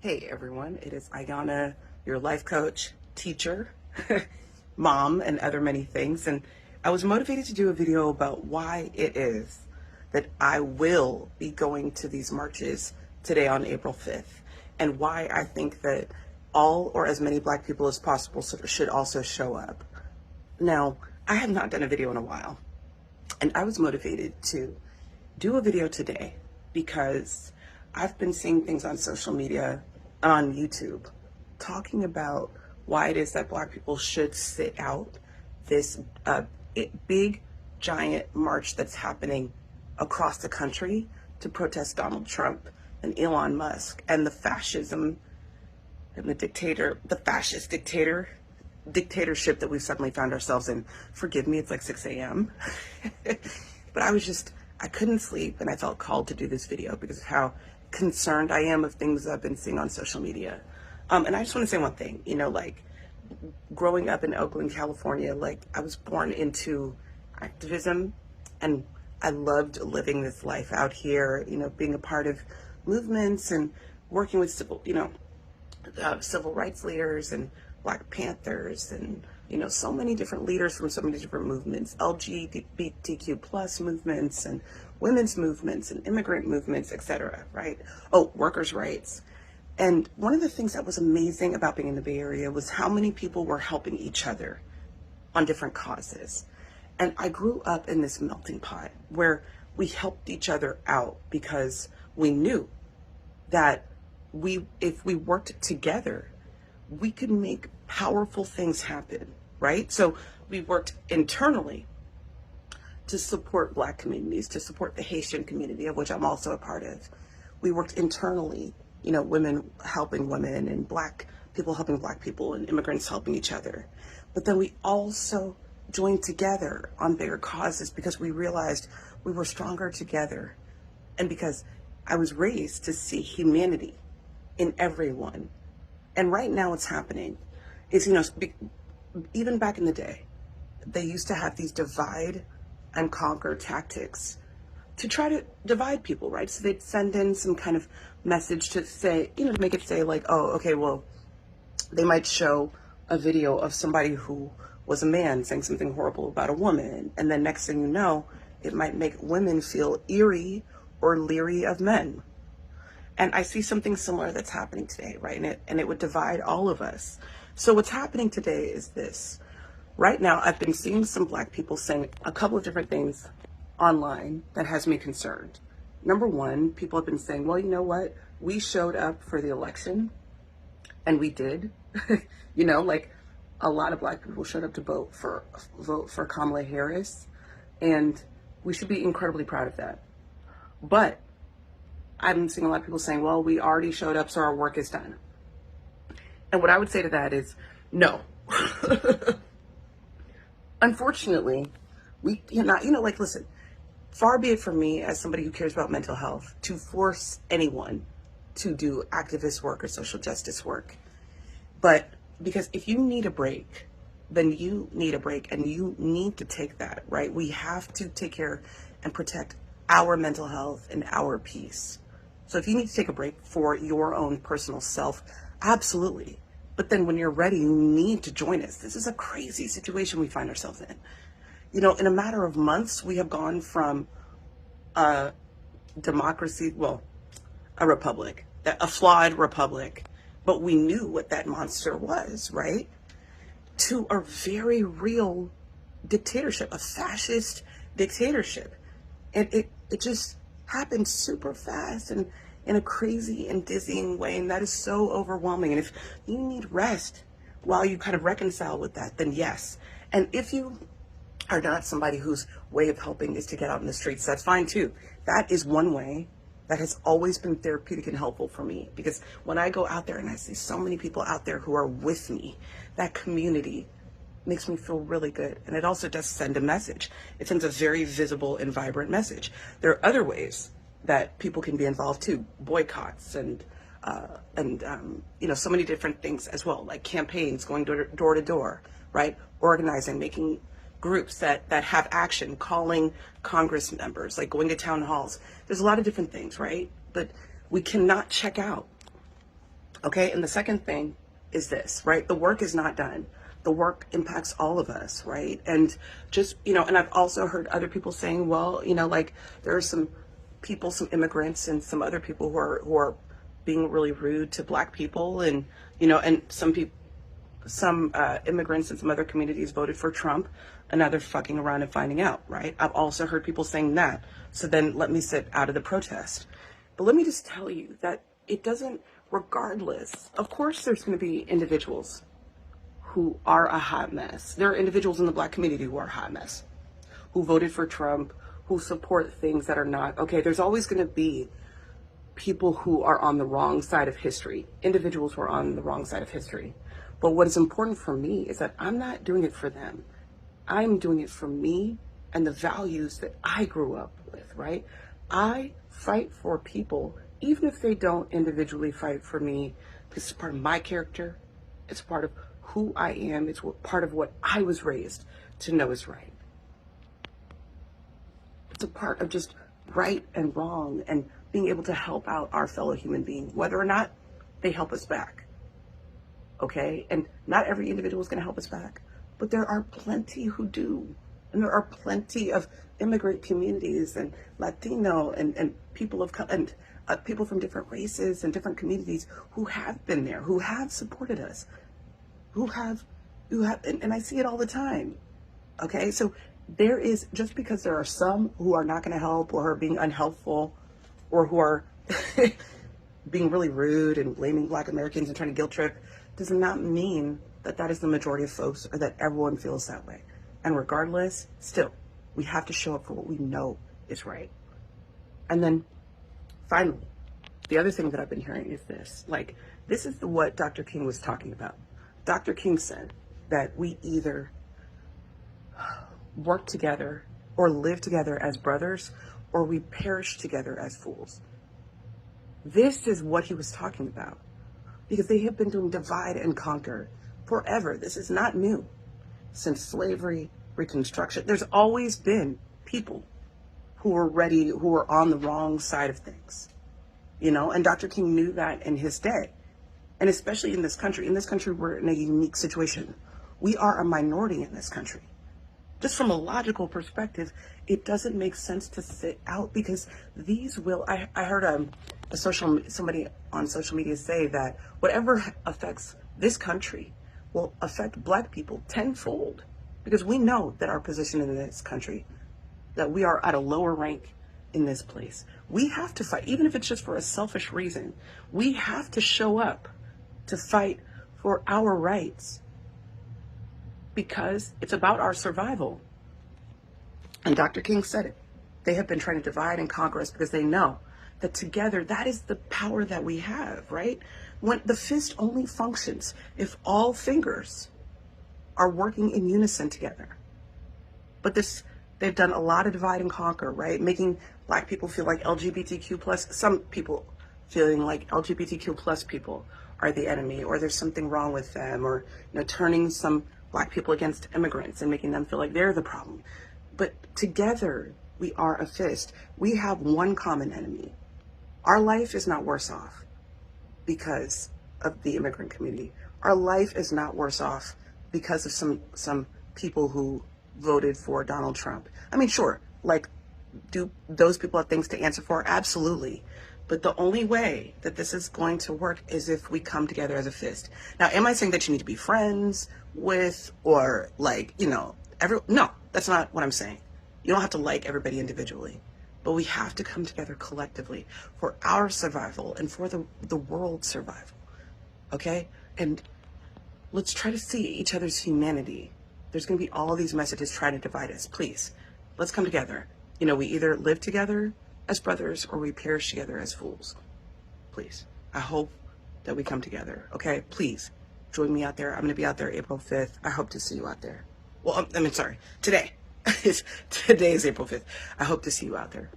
Hey everyone, it is Ayana, your life coach, teacher, mom, and other many things. And I was motivated to do a video about why it is that I will be going to these marches today on April 5th, and why I think that all or as many Black people as possible should also show up. Now, I have not done a video in a while, and I was motivated to do a video today because I've been seeing things on social media, on YouTube, talking about why it is that Black people should sit out this big, giant march that's happening across the country to protest Donald Trump and Elon Musk and the fascism and the fascist dictatorship that we've suddenly found ourselves in. Forgive me, it's like 6 a.m. But I couldn't sleep, and I felt called to do this video because of how concerned I am of things I've been seeing on social media. And I just want to say one thing, like growing up in Oakland, California, like I was born into activism, and I loved living this life out here, being a part of movements and working with civil rights leaders and Black Panthers and so many different leaders from so many different movements, LGBTQ plus movements and women's movements and immigrant movements, etc. Right? Oh, workers' rights. And one of the things that was amazing about being in the Bay Area was how many people were helping each other on different causes. And I grew up in this melting pot where we helped each other out because we knew that if we worked together, we could make powerful things happen, right? So we worked internally to support Black communities, to support the Haitian community, of which I'm also a part of. We worked internally, women helping women and Black people helping Black people and immigrants helping each other. But then we also joined together on bigger causes because we realized we were stronger together. And because I was raised to see humanity in everyone. And right now what's happening is, even back in the day, they used to have these divide and conquer tactics to try to divide people, right? So they'd send in some kind of message to say, to make it say like, oh, okay, well, they might show a video of somebody who was a man saying something horrible about a woman. And then next thing you know, it might make women feel eerie or leery of men. And I see something similar that's happening today, right? And it would divide all of us. So what's happening today is this. Right now, I've been seeing some Black people saying a couple of different things online that has me concerned. Number one, people have been saying, well, you know what? We showed up for the election, and we did. Like a lot of Black people showed up to vote for Kamala Harris, and we should be incredibly proud of that. But I'm seeing a lot of people saying, well, we already showed up, so our work is done. And what I would say to that is, no. Unfortunately, we cannot, listen, far be it from me as somebody who cares about mental health to force anyone to do activist work or social justice work. But because if you need a break, then you need a break, and you need to take that, right? We have to take care and protect our mental health and our peace. So if you need to take a break for your own personal self, absolutely. But then when you're ready, you need to join us. This is a crazy situation we find ourselves in. In a matter of months, we have gone from a democracy, well, a republic, a flawed republic, but we knew what that monster was, right? To a very real dictatorship, a fascist dictatorship. And it just happened super fast and in a crazy and dizzying way, and that is so overwhelming. And if you need rest while you kind of reconcile with that, then yes. And if you are not somebody whose way of helping is to get out in the streets, that's fine too. That is one way that has always been therapeutic and helpful for me, because when I go out there and I see so many people out there who are with me, that community makes me feel really good. And it also does send a message. It sends a very visible and vibrant message. There are other ways that people can be involved too, boycotts and so many different things as well, like campaigns, going door to door, right? Organizing, making groups that have action, calling Congress members, like going to town halls. There's a lot of different things, right? But we cannot check out. Okay, and the second thing is this, right? The work is not done. The work impacts all of us, right? And just, and I've also heard other people saying, well, like there are some people, some immigrants and some other people who are being really rude to Black people, and and some people, some immigrants in some other communities voted for Trump, and now they're fucking around and finding out, right? I've also heard people saying that. So then let me sit out of the protest. But let me just tell you that it doesn't, regardless, of course there's going to be individuals who are a hot mess. There are individuals in the Black community who are a hot mess, who voted for Trump, who support things that are not, okay, there's always going to be people who are on the wrong side of history, individuals who are on the wrong side of history. But what is important for me is that I'm not doing it for them. I'm doing it for me and the values that I grew up with, right? I fight for people, even if they don't individually fight for me. This is part of my character. It's part of who I am. It's part of what I was raised to know is right. It's a part of just right and wrong and being able to help out our fellow human being, whether or not they help us back. Okay? And not every individual is going to help us back, but there are plenty who do. And there are plenty of immigrant communities and Latino and people of and people from different races and different communities who have been there, who have supported us, who have, and I see it all the time. Okay? So there is, just because there are some who are not going to help or are being unhelpful or who are being really rude and blaming Black Americans and trying to guilt trip, does not mean that that is the majority of folks or that everyone feels that way. And regardless, still, we have to show up for what we know is right. And then finally, the other thing that I've been hearing is this, like, this is what Dr. King was talking about. Dr. King said that we either work together or live together as brothers, or we perish together as fools. This is what he was talking about, because they have been doing divide and conquer forever. This is not new. Since slavery, Reconstruction, there's always been people who were on the wrong side of things, and Dr. King knew that in his day. And especially in this country, we're in a unique situation. We are a minority in this country. Just from a logical perspective, it doesn't make sense to sit out, because these will, I heard somebody on social media say that whatever affects this country will affect Black people tenfold, because we know that our position in this country, that we are at a lower rank in this place. We have to fight, even if it's just for a selfish reason. We have to show up to fight for our rights, because it's about our survival. And Dr. King said it. They have been trying to divide and conquer us because they know that together, that is the power that we have, right? When the fist only functions if all fingers are working in unison together. But they've done a lot of divide and conquer, right? Making Black people feel like LGBTQ plus, some people feeling like LGBTQ plus people are the enemy, or there's something wrong with them, or turning some Black people against immigrants and making them feel like they're the problem. But together, we are a fist. We have one common enemy. Our life is not worse off because of the immigrant community. Our life is not worse off because of some people who voted for Donald Trump. I mean, sure, like, do those people have things to answer for? Absolutely. But the only way that this is going to work is if we come together as a fist. Now, am I saying that you need to be friends with, or like, no, that's not what I'm saying. You don't have to like everybody individually, but we have to come together collectively for our survival and for the world's survival. Okay? And let's try to see each other's humanity. There's going to be all these messages trying to divide us. Please, let's come together. We either live together as brothers or we perish together as fools. Please. I hope that we come together. Okay? Please join me out there. I'm going to be out there April 5th. I hope to see you out there. Well, sorry. Today. Today is April 5th. I hope to see you out there.